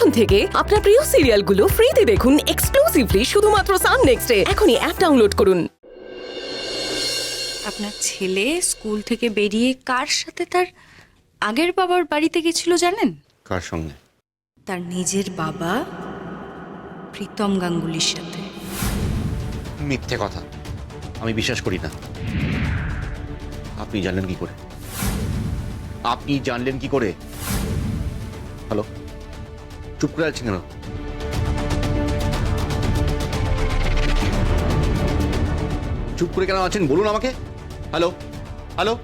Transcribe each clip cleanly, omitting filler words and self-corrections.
এখন থেকে আপনার প্রিয় সিরিয়ালগুলো ফ্রিতে দেখুন এক্সক্লুসিভলি শুধুমাত্র সান নেক্সটে। এখনই অ্যাপ ডাউনলোড করুন। আপনার ছেলে স্কুল থেকে বেরিয়ে কার সাথে তার আগের বাবার বাড়িতে গেছিল জানেন? কার সঙ্গে? তার নিজের বাবা প্রীতম গাঙ্গুলির সাথে। মিথ্যে কথা, আমি বিশ্বাস করি না। আপনি জানলেন কি করে? আপনি জানলেন কি করে? হ্যালো, চুপ করে আছেন কেন? চুপ করে কেন আছেন বলুন আমাকে। হ্যালো হ্যালো,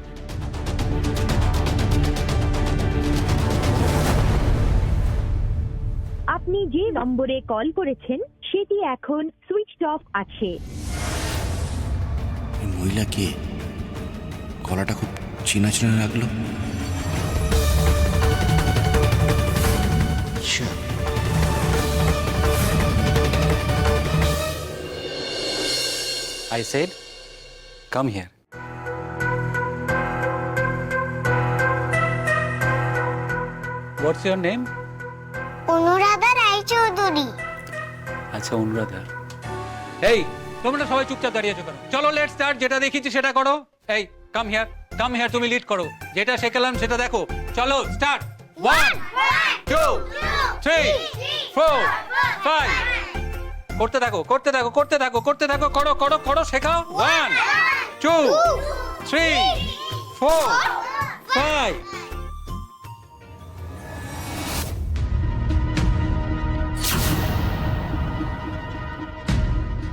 আপনি যে নম্বরে কল করেছেন সেটি এখন সুইচড অফ আছে। এই মহিলা কে? গলাটা খুব চেনা চেনা লাগলো। আচ্ছা, I said, come here. What's your name? Anuradha Roychowdhury. আচ্ছা, অনুরাধা। এই, তোমরা সবাই চুপচাপ দাঁড়িয়ে আছো কেন? চলো লেটস স্টার্ট, যেটা দেখিয়েছি সেটা করো। এই, কাম হিয়ার, তুমি লিড করো। যেটা শেখালাম সেটা দেখো। চলো স্টার্ট। 1 2 3 4 5 করতে থাকো, করো, শেখাও। 1 2 3 4 5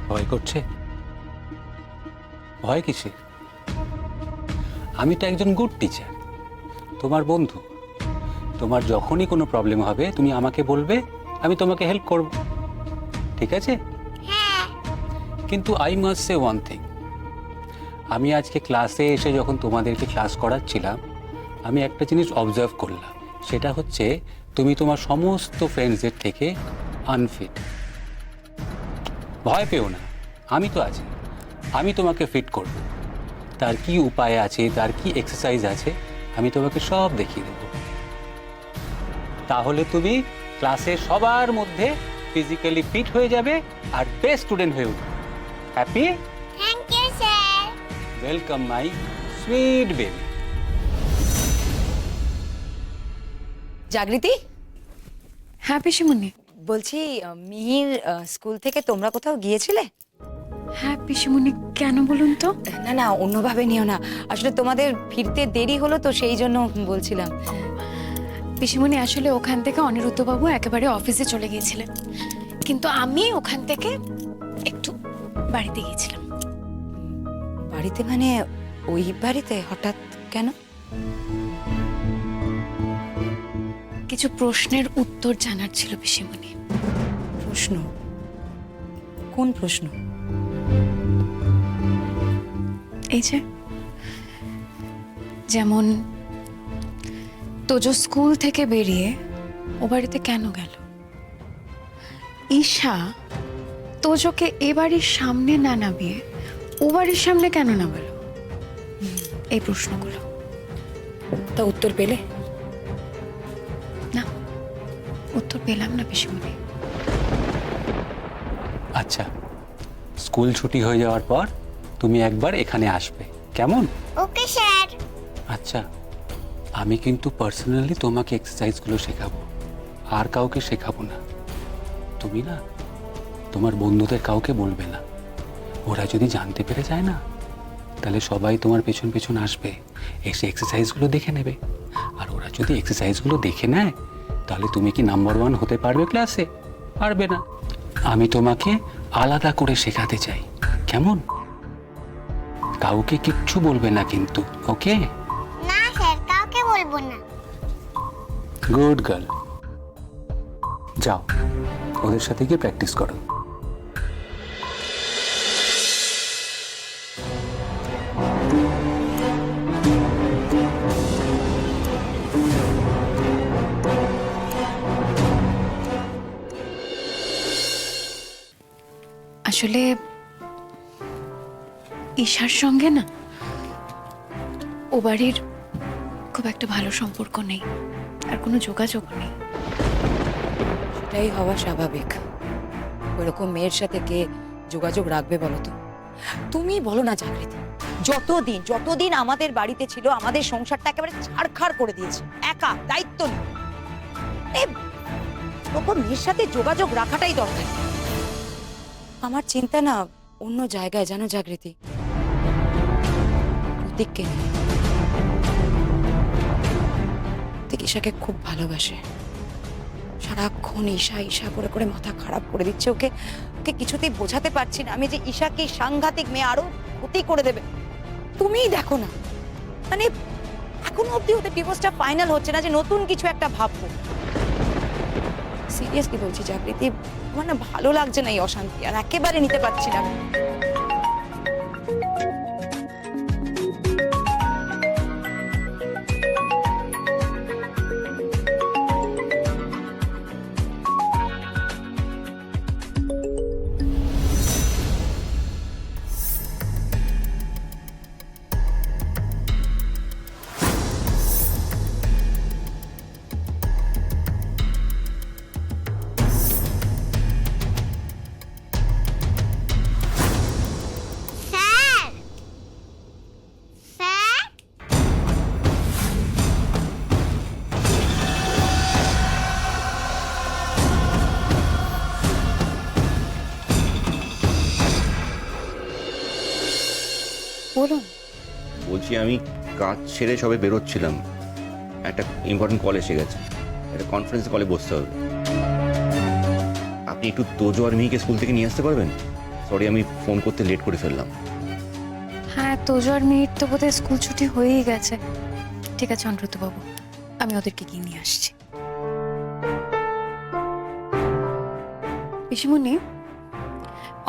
ভয় করছে? ভয় কিসে? আমি তো একজন গুড টিচার, তোমার বন্ধু। তোমার যখনই কোনো প্রবলেম হবে তুমি আমাকে বলবে, আমি তোমাকে হেল্প করব, ঠিক আছে? কিন্তু I must say one thing. আমি আজকে ক্লাসে এসে যখন তোমাদেরকে ক্লাস করাচ্ছিলাম, আমি একটা জিনিস অবজার্ভ করলাম। সেটা হচ্ছে তুমি তোমার সমস্ত ফ্রেন্ডসদের থেকে আনফিট। ভয় পেও না, আমি তো আছি, আমি তোমাকে ফিট করব। তার কি উপায় আছে, তার কি এক্সারসাইজ আছে, আমি তোমাকে সব দেখিয়ে দেব। তাহলে তুমি ক্লাসে সবার মধ্যে ফিজিক্যালি ফিট হয়ে যাবে আর বেস্ট স্টুডেন্ট হয়ে উঠবে। Happy? Thank you sir. Welcome my sweet baby. Jagriti, হ্যাঁ পিসিমণি। বলছি মিহির স্কুল থেকে তোমরা কোথাও গিয়েছিলে? হ্যাঁ পিসিমণি, কেন বলুন তো? না না, অন্যভাবে নিও না, আসলে তোমাদের ফিরতে দেরি হলো তো সেই জন্য বলছিলাম। পিসিমণি, আসলে ওখান থেকে অনিরুদ্ধবাবু একেবারে অফিসে চলে গিয়েছিলেন, কিন্তু আমি ওখান থেকে একটু বাড়িতে গিয়েছিলাম। বাড়িতে মানে ওই বাড়িতে হঠাৎ কেন? কিছু প্রশ্নের উত্তর জানার ছিল পিসিমণি। প্রশ্ন? কোন প্রশ্ন? এই যে যেমন তোজো স্কুল থেকে বেরিয়ে ও বাড়িতে কেন গেল? ঈশা তোজোকে এ বাড়ির সামনে না নামিয়ে ও বাড়ির সামনে কেন নামালো? এই প্রশ্নগুলো। তা উত্তর পেলে? না, উত্তর পেলাম না পিসিমণি। আচ্ছা, স্কুল ছুটি হয়ে যাওয়ার পর তুমি একবার এখানে আসবে, কেমন? Okay sir. আচ্ছা, আমি কিন্তু পার্সোনালি তোমাকে এক্সারসাইজগুলো শেখাবো, আর কাউকে শেখাবো না। তুমি না তোমার বন্ধুদের কাউকে বলবে না। ওরা যদি জানতে পেরে যায় না, তাহলে সবাই তোমার পেছন পেছন আসবে, এসে এক্সারসাইজগুলো দেখে নেবে। আর ওরা যদি এক্সারসাইজগুলো দেখে নেয়, তাহলে তুমি কি নাম্বার 1 হতে পারবে ক্লাসে? পারবে না। আমি তোমাকে আলাদা করে শেখাতে চাই, কেমন? কাউকে কিচ্ছু বলবে না কিন্তু, ওকে? না স্যার, কাউকে বলবো না। Good girl. যাও, ওদের সাথে গিয়ে প্র্যাকটিস করো। আসলে ঈশার সঙ্গে না ও বাড়ির খুব একটা ভালো সম্পর্ক নেই, আর কোনো যোগাযোগ নেই। এটাই হওয়া স্বাভাবিক। ওইরকম মেয়ের সাথে কে যোগাযোগ রাখবে বলো তো? তুমি বলো না জাগৃতি, যতদিন আমাদের বাড়িতে ছিল আমাদের সংসারটা একেবারে ছাড়খাড় করে দিয়েছে, একা দায়িত্ব নেই। ওরকম মেয়ের সাথে যোগাযোগ রাখাটাই দরকার। আমার চিন্তা না অন্য জায়গায়, জানো জাগৃতি, প্রতীককে নিয়ে। প্রতীক ঈশাকে খুব ভালোবাসে, সারাক্ষণ ঈশা ঈশা করে করে মাথা খারাপ করে দিচ্ছে ওকে। ওকে কিছুতেই বোঝাতে পারছি না আমি যে ঈশা কি সাংঘাতিক মেয়ে, আরো ক্ষতি করে দেবে। তুমিই দেখো না, মানে এখনো অব্দি ওদের ডিভোর্সটা ফাইনাল হচ্ছে না যে নতুন কিছু একটা ভাববো। সিরিয়াসলি বলছি জাগৃতি, আমার না ভালো লাগছে না এই অশান্তি, আর একেবারে নিতে পারছি না। স্যার স্যার বলুন। বলছি আমি কাজ ছেড়ে সবে বেরোচ্ছিলাম, একটা ইম্পর্টেন্ট কল এসে গেছে, একটা কনফারেন্স কলে বসতে হবে। আপনি একটু তোজো আর মিহিকে স্কুল থেকে নিয়ে আসতে পারবেন? সরি, আমি ফোন করতে লেট করে ফেললাম। হ্যাঁ, তোজো আর মিহির তো বোধহয় স্কুল ছুটি হয়েই গেছে। ঠিক আছে অনুরুদ্ধবাবু, আমি ওদেরকে গিয়ে নিয়ে আসছি। পিসিমণি,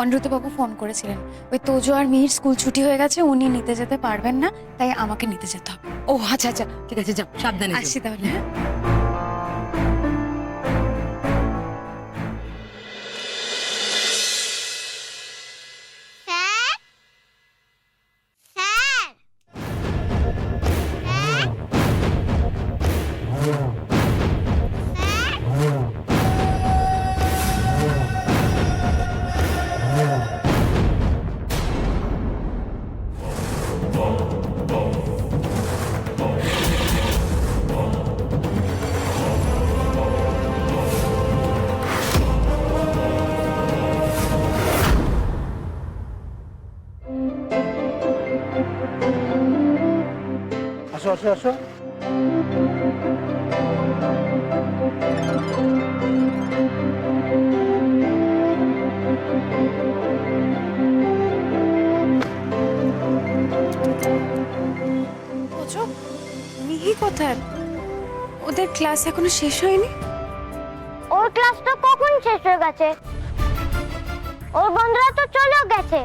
অনুরুদ্ধবাবু ফোন করেছিলেন, ওই তোজো আর মিহির স্কুল ছুটি হয়ে গেছে, উনি নিতে যেতে পারবেন না, তাই আমাকে নিতে যেতে হবে। ও আচ্ছা আচ্ছা, ঠিক আছে, যাও সাবধানে। আসছি তাহলে। হ্যাঁ, স্যার স্যার আসো আসো আসো। তোজো, মিহি কোথায়? ওদের ক্লাস এখনো শেষ হয়নি? ওর ক্লাস তো কখন শেষ হয়ে গেছে, ওর বন্ধুরা তো চলেও গেছে।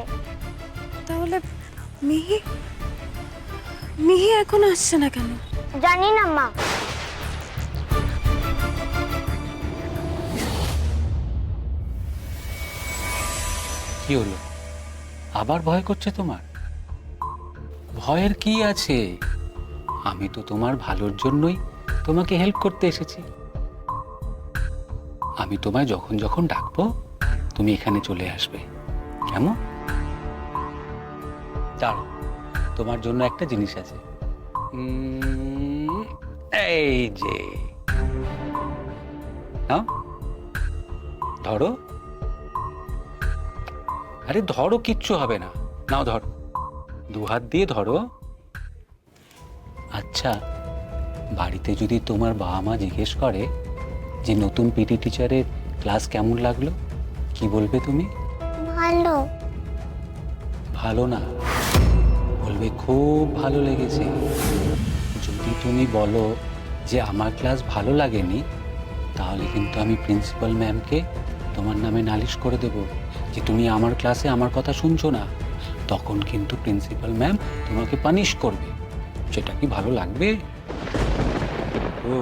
তাহলে মিহি মিহি এখন আসছে না কেন? জানি না মা। কি হলো, আবার ভয় করছে তোমার? ভয়ের কি আছে? আমি তো তোমার ভালোর জন্যই তোমাকে হেল্প করতে এসেছি। আমি তোমায় যখন যখন ডাকবো তুমি এখানে চলে আসবে, কেমন? দাঁড়াও, তোমার জন্য একটা জিনিস আছে। এই যে নাও, ধরো। আরে ধরো, কিচ্ছু হবে না, নাও ধরো, দু হাত দিয়ে ধরো। আচ্ছা, বাড়িতে যদি তোমার বাবা মা জিজ্ঞেস করে যে নতুন পিটি টিচারের ক্লাস কেমন লাগলো, কি বলবে তুমি? ভালো। ভালো না, বলবে খুব ভালো লেগেছে। যদি তুমি বলো যে আমার ক্লাস ভালো লাগেনি, তাহলে কিন্তু আমি প্রিন্সিপাল ম্যামকে তোমার নামে নালিশ করে দেব যে তুমি আমার ক্লাসে আমার কথা শুনছো না। তখন কিন্তু প্রিন্সিপাল ম্যাম তোমাকে পানিশ করবে। সেটা কি ভালো লাগবে? ও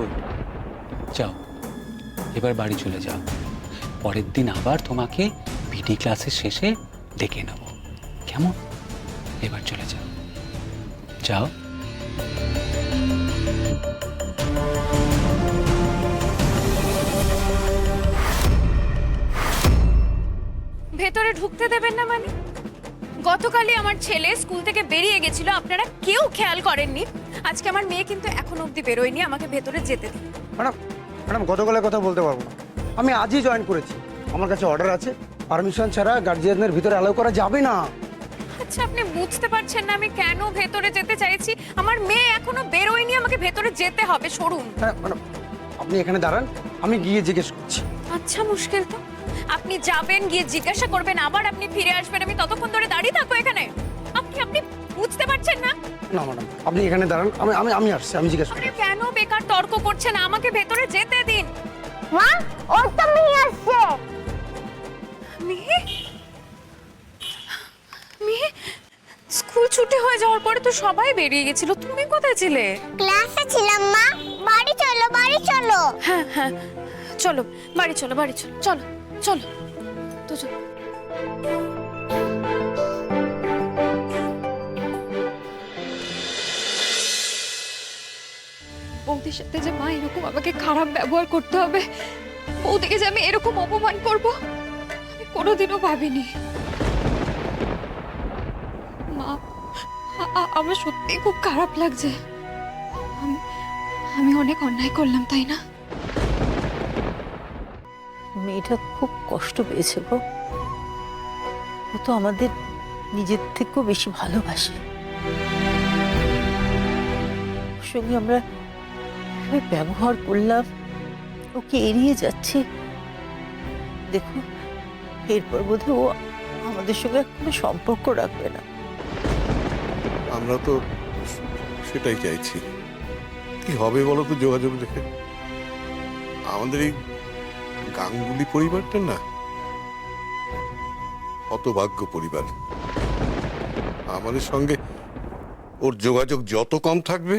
যাও, এবার বাড়ি চলে যাও। পরের দিন আবার তোমাকে পিটি ক্লাসের শেষে ডেকে নেব, কেমন? এবার চলে যাও, যাও। ভেতরে ঢুকতে দেবেন না মানে? গতকালই আমার ছেলে স্কুল থেকে বেরিয়ে গেছিল, আপনারা কেউ খেয়াল করেননি। আজকে আমার মেয়ে কিন্তু এখনো অবধি বেরোয়নি, আমাকে ভেতরে যেতে দিন। ম্যাডাম ম্যাডাম গতকালের কথা বলতে পারবো না, আমি আজই জয়েন করেছি। আমার কাছে অর্ডার আছে, পারমিশন ছাড়া গার্জিয়ানদের ভিতরে অ্যালাউ করা যাবে না। আচ্ছা, আপনি বুঝতে পারছেন না আমি কেন ভেতরে যেতে চাইছি? আমার মেয়ে এখনো বেরোয়নি, আমাকে ভেতরে যেতে হবে। সরুন। হ্যাঁ ম্যাডাম, আপনি এখানে দাঁড়ান, আমি গিয়ে জিজ্ঞেস করছি। আচ্ছা, মুশকিল তো। আপনি যাবেন, গিয়ে জিজ্ঞাসা করবেন, আবার আপনি ফিরে আসবেন, আমি ততক্ষণ ধরে দাঁড়িয়ে থাকবো এখানে? আপনি আপনি বুঝতে পারছেন না? না ম্যাডাম, আপনি এখানে দাঁড়ান, আমি আমি আমি আসছি, আমি জিজ্ঞেস আপনি করছি। কেন বেকার তর্ক করছেন? আমাকে ভেতরে যেতে দিন। মা, ওর তো মেয়ে আসছে। মেয়ে? মেয়ে? স্কুল ছুটি হয়ে যাওয়ার পরে তো সবাই বেরিয়ে গেছিল, তুমি কোথায় ছিলে? ক্লাসে ছিলাম মা। বাড়ি চলো, বাড়ি চলো। হ্যাঁ হ্যাঁ, চলো বাড়ি চলো, বাড়ি চলো, চলো চলো তো চলো। বৌদির সাথে যে মা এরকম আমাকে খারাপ ব্যবহার করতে হবে, বৌদিকে যে আমি এরকম অপমান করব, আমি কোনোদিনও ভাবিনি। মা, আমার সত্যি খুব খারাপ লাগছে। আমি অনেক অন্যায় করলাম, তাই না? মেয়েটা খুব কষ্ট পেয়েছে গো। ও তো আমাদের নিজের থেকেও বেশি ভালোবাসে। ওর সঙ্গে আমরা এভাবে ব্যবহার করলাম, ওকে এড়িয়ে যাচ্ছি। দেখো, এরপর বোধহয় ও আমাদের সঙ্গে কোনো সম্পর্ক রাখবে না। আমরা তো সেটাই চাইছি। কি হবে বলো তো যোগাযোগ রেখে? আমাদের এই গাঙ্গুলি পরিবারটা না হতভাগ্য পরিবার। আমাদের সঙ্গে ওর যোগাযোগ যত কম থাকবে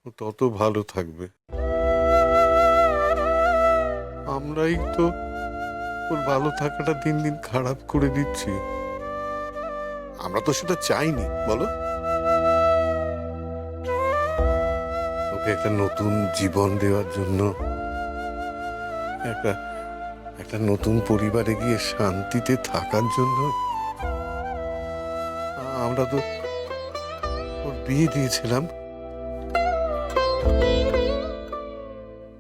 ও তত ভালো থাকবে। আমরাই তো ওর ভালো থাকাটা দিন দিন খারাপ করে দিচ্ছি। আমরা তো সেটা চাইনি, বলো? ওকে একটা নতুন জীবন দেওয়ার জন্য, একটা নতুন পরিবারে গিয়ে শান্তিতে থাকার জন্য আমরা তো ওর বিয়ে দিয়েছিলাম।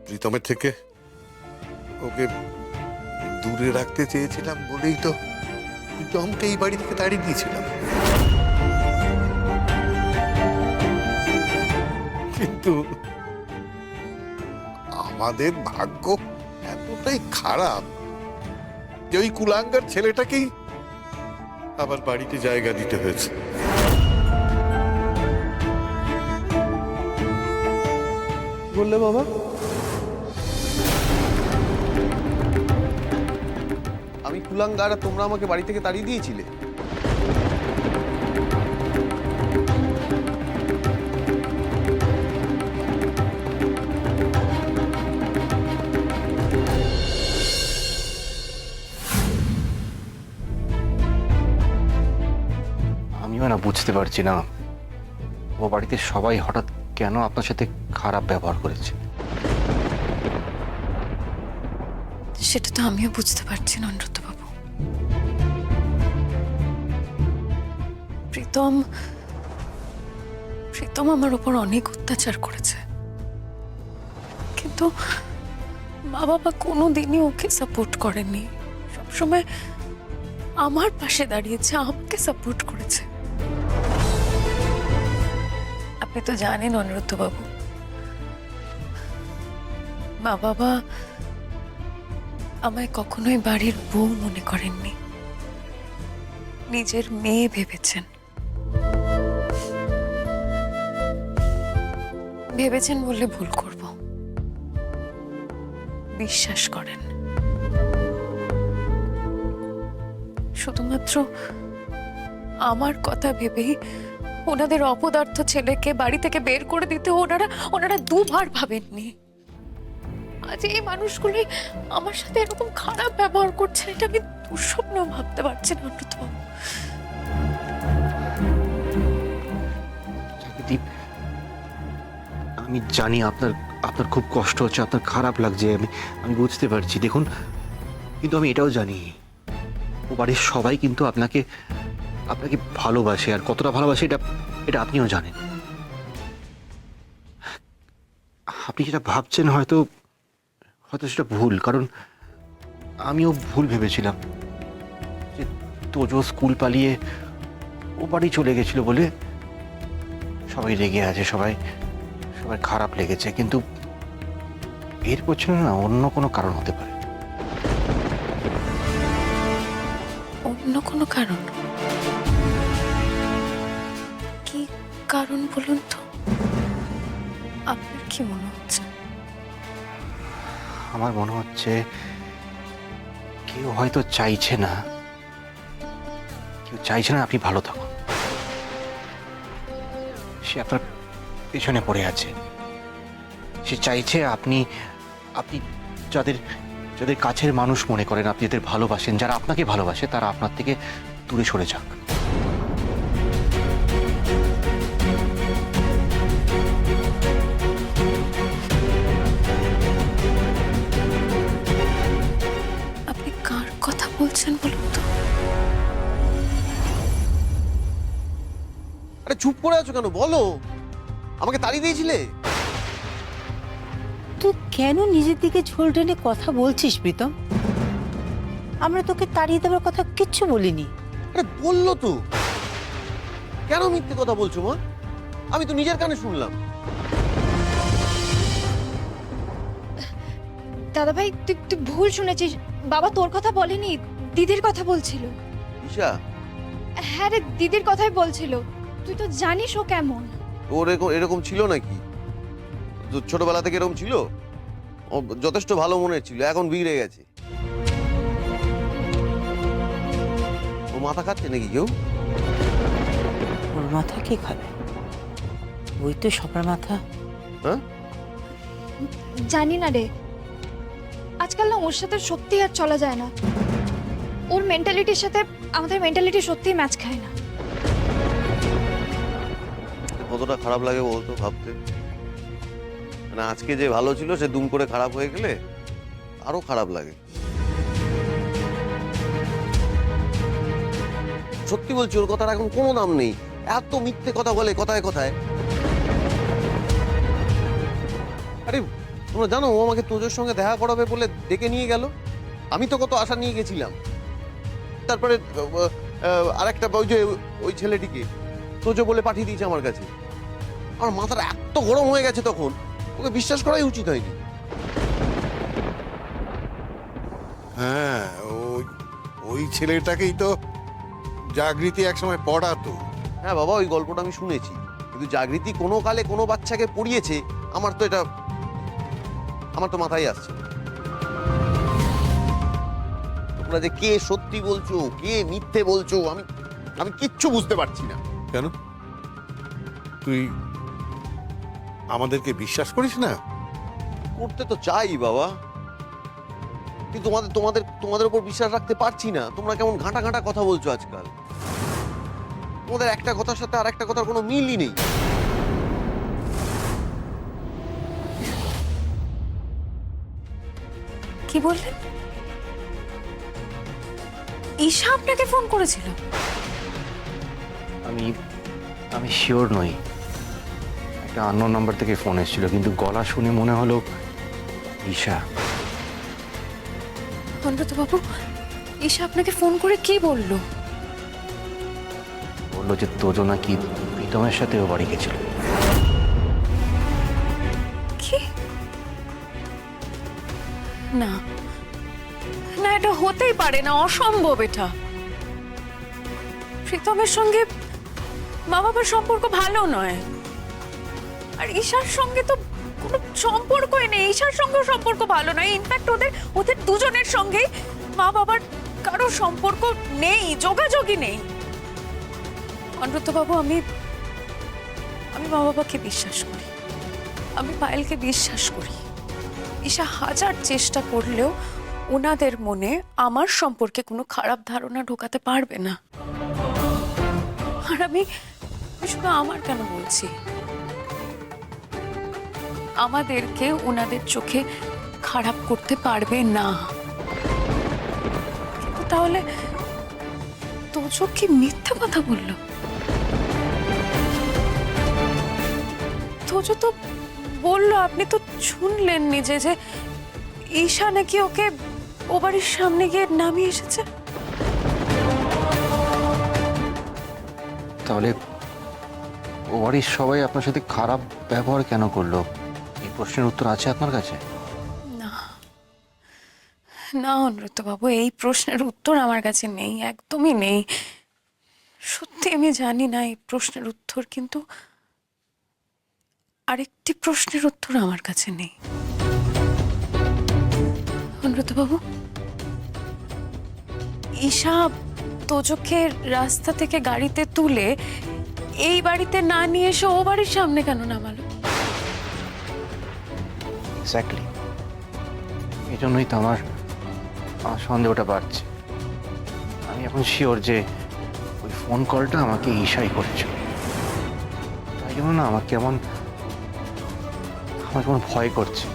প্রীতমের থেকে ওকে দূরে রাখতে চেয়েছিলাম বলেই তো প্রীতমকে এই বাড়ি থেকে তাড়িয়ে দিয়েছিলাম। কিন্তু আমাদের ভাগ্য এতটাই খারাপ যে ওই কুলাঙ্গার ছেলেটাকেই আবার বাড়িতে জায়গা দিতে হয়েছে। বললে বাবা? আমি কুলাঙ্গার আর তোমরা আমাকে বাড়ি থেকে তাড়িয়ে দিয়েছিলে? আমিও না বুঝতে পারছি না, ও বাড়িতে সবাই হঠাৎ কেন আপনার সাথে খারাপ ব্যবহার করেছে। সেটা তো আমিও বুঝতে পারছি না অনুরুদ্ধ বাবু। প্রীতম আমার উপর অনেক অত্যাচার করেছে, কিন্তু মা বাবা কোনোদিনই ওকে সাপোর্ট করেনি। সবসময় আমার পাশে দাঁড়িয়েছে, আমাকে সাপোর্ট করেছে। আপনি তো জানেন অনুরুদ্ধ বাবু, মা বাবা আমায় কখনোই বাড়ির বউ মনে করেননি, নিজের মেয়ে ভেবেছেন। ভেবেছেন বললে ভুল করব, বিশ্বাস করেন। শুধুমাত্র আমার কথা ভেবেই ওনাদের অপদার্থ ছেলেকে বাড়ি থেকে বের করে দিতে ওনারা দুবার ভাবেননি। আজ এই মানুষগুলি আমার সাথে এরকম খারাপ ব্যবহার করছে, এটা আমি দুঃস্বপ্ন ভাবতে পারছি না। দীপ, আমি জানি আপনার খুব কষ্ট হচ্ছে, আপনার খারাপ লাগছে, আমি বুঝতে পারছি। দেখুন, কিন্তু আমি এটাও জানি ও বাড়ির সবাই কিন্তু আপনাকে আপনাকে ভালোবাসে, আর কতটা ভালোবাসে এটা এটা আপনিও জানেন। আপনি যেটা ভাবছেন হয়তো হয়তো সেটা ভুল, কারণ আমিও ভুল ভেবেছিলাম যে তোজো স্কুল পালিয়ে ও বাড়ি চলে গেছিল বলে সবাই রেগে আছে, সবাই সবাই খারাপ লেগেছে, কিন্তু এর পেছনে না অন্য কোনো কারণ হতে পারে। অন্য কোনো কারণ? কি কারণ বলুন তো? আপনার কি মনে হচ্ছে? আমার মনে হচ্ছে কেউ হয়তো চাইছে না, কেউ চাইছে না আপনি ভালো থাকুন। সে আপনার পেছনে পড়ে আছে, সে চাইছে আপনি আপনি যাদের যাদের কাছের মানুষ মনে করেন, আপনি যাদের ভালোবাসেন, যারা আপনাকে ভালোবাসে, তারা আপনার থেকে দূরে সরে যাক। আপনি কার কথা বলছেন বলুন তো? আরে চুপ করে আছো কেন, বলো। আমাকে তাড়িয়ে দিয়েছিলে? তুই কেন নিজের দিকে ঝোল টেনে কথা বলছিস প্রীতম? আমরা তোকে তাড়িয়ে দেওয়ার কথা কিচ্ছু বলিনি। আরে বললো তো। কেন মিথ্যে কথা বলছো মা? আমি তো নিজের কানে শুনলাম। দাদা ভাই, তুই ভুল শুনেছিস। বাবা তোর কথা বলেনি, দিদির কথা বলছিল। ঈশা, হ্যাঁ রে, দিদির কথাই বলছিল। তুই তো জানিস ও কেমন। ওর এরকম ছিল নাকি? তো ছোটবেলা থেকে এরকম ছিল? ও যথেষ্ট ভালো মনের ছিল, এখন বিগড়ে গেছে। ও মাথা খাচ্ছে নাকি কেউ? ওর মাথা কে খাবে? ওই তো সবার মাথা। হ্যাঁ, জানি না রে, আজকাল না ওর সাথে সত্যি আর চলা যায় না। ওর মেন্টালিটির সাথে আমাদের মেন্টালিটি সত্যি ম্যাচ খায় না। কতটা খারাপ লাগে বলতো ভাবতে। মানে আজকে যে ভালো ছিল সে দুম করে খারাপ হয়ে গেলে আরো খারাপ লাগে। সত্যি বলছি, ওর কথার এখন কোনো দাম নেই। এত মিথ্যে কথা বলে কথায় কথায়। আরে তোমরা জানো, ও আমাকে তোজোর সঙ্গে দেখা করাবে বলে ডেকে নিয়ে গেল। আমি তো কত আশা নিয়ে গেছিলাম। তারপরে আরেকটা ওই ছেলেটিকে তোজো বলে পাঠিয়ে দিয়েছে আমার কাছে। আমার মাথাটা এত গরম হয়ে গেছে তখন, ওকে বিশ্বাস করাই উচিত হয়নি। হ্যাঁ, ওই ছেলেটাকেই তো জাগৃতি একসময় পড়াতো। হ্যাঁ বাবা, ওই গল্পটা আমি শুনেছি, কিন্তু জাগৃতি কোনো কালে কোনো বাচ্চাকে পড়িয়েছে আমার তো মাথায় আসছে না। তোমরা যে কে সত্যি বলছো কে মিথ্যে বলছো আমি কিচ্ছু বুঝতে পারছি না। কেন তুই আমাদেরকে বিশ্বাস করিস না? করতে তো চাই বাবা, কিন্তু তোমাদের উপর বিশ্বাস রাখতে পারছি না। তোমরা কেমন ঘাঁটা ঘাঁটা কথা বলছো আজকাল। তোমাদের একটা কথার সাথে আর একটা কথার কোনো মিলই নেই। কি বললেন? ঈশা আপনাকে ফোন করেছিল? আমি শিওর নই, একটা আননোন নাম্বার থেকে ফোন এসেছিল, কিন্তু গলা শুনে মনে হলো ঈশা। অনুব্রত বাবু, ঈশা আপনাকে ফোন করে কি বললো? বললো যে তোজো নাকি প্রীতমের সাথে ও বাড়ি গেছিল। কি? না না, এটা হতেই পারে না, অসম্ভব এটা। প্রীতমের সঙ্গে মা বাবার সম্পর্ক ভালো নয়, আর ঈশার সঙ্গে তো কোনো সম্পর্কই নেই। ঈশার সঙ্গেও সম্পর্ক ভালো নয়। ইনফ্যাক্ট ওদের দুজনের সঙ্গে মা বাবার কারো সম্পর্ক নেই, যোগাযোগই নেই। অনুব্রত বাবু, আমি মা বাবাকে বিশ্বাস করি, আমি পায়েলকে বিশ্বাস করি। ঈশা হাজার চেষ্টা করলেও ওনাদের মনে আমার সম্পর্কে কোনো খারাপ ধারণা ঢোকাতে পারবে না। আর আমি শুধু আমার কেন বলছি, আমাদেরকে ওনাদের চোখে খারাপ করতে পারবে না। তাহলে তোজো কি মিথ্যা কথা বললো? তোজো তো বললো, আপনি তো শুনলেন নিজে, যে ঈশা নাকি ওকে ও বাড়ির সামনে গিয়ে নামিয়ে এসেছে। তাহলে ও বাড়ির সবাই আপনার সাথে খারাপ ব্যবহার কেন করলো? এই প্রশ্নের উত্তর আছে আপনার কাছে? না না অনুব্রতবাবু, এই প্রশ্নের উত্তর আমার কাছে নেই, একদমই নেই। সত্যি আমি জানি না এই প্রশ্নের উত্তর, কিন্তু আরেকটি প্রশ্নের উত্তর আমার কাছে নেই। অনুব্রতবাবু, ঈশা তোজোকে রাস্তা থেকে গাড়িতে তুলে এই বাড়িতে না নিয়ে এসে ও বাড়ির সামনে কেন নামালো? এক্স্যাক্টলি, এই জন্যই তো আমার সন্দেহটা বাড়ছে। আমি এখন শিওর যে ওই ফোন কলটা আমাকে ঈশাই করেছিল। তাই জন্য না আমার কেমন ভয় করছে।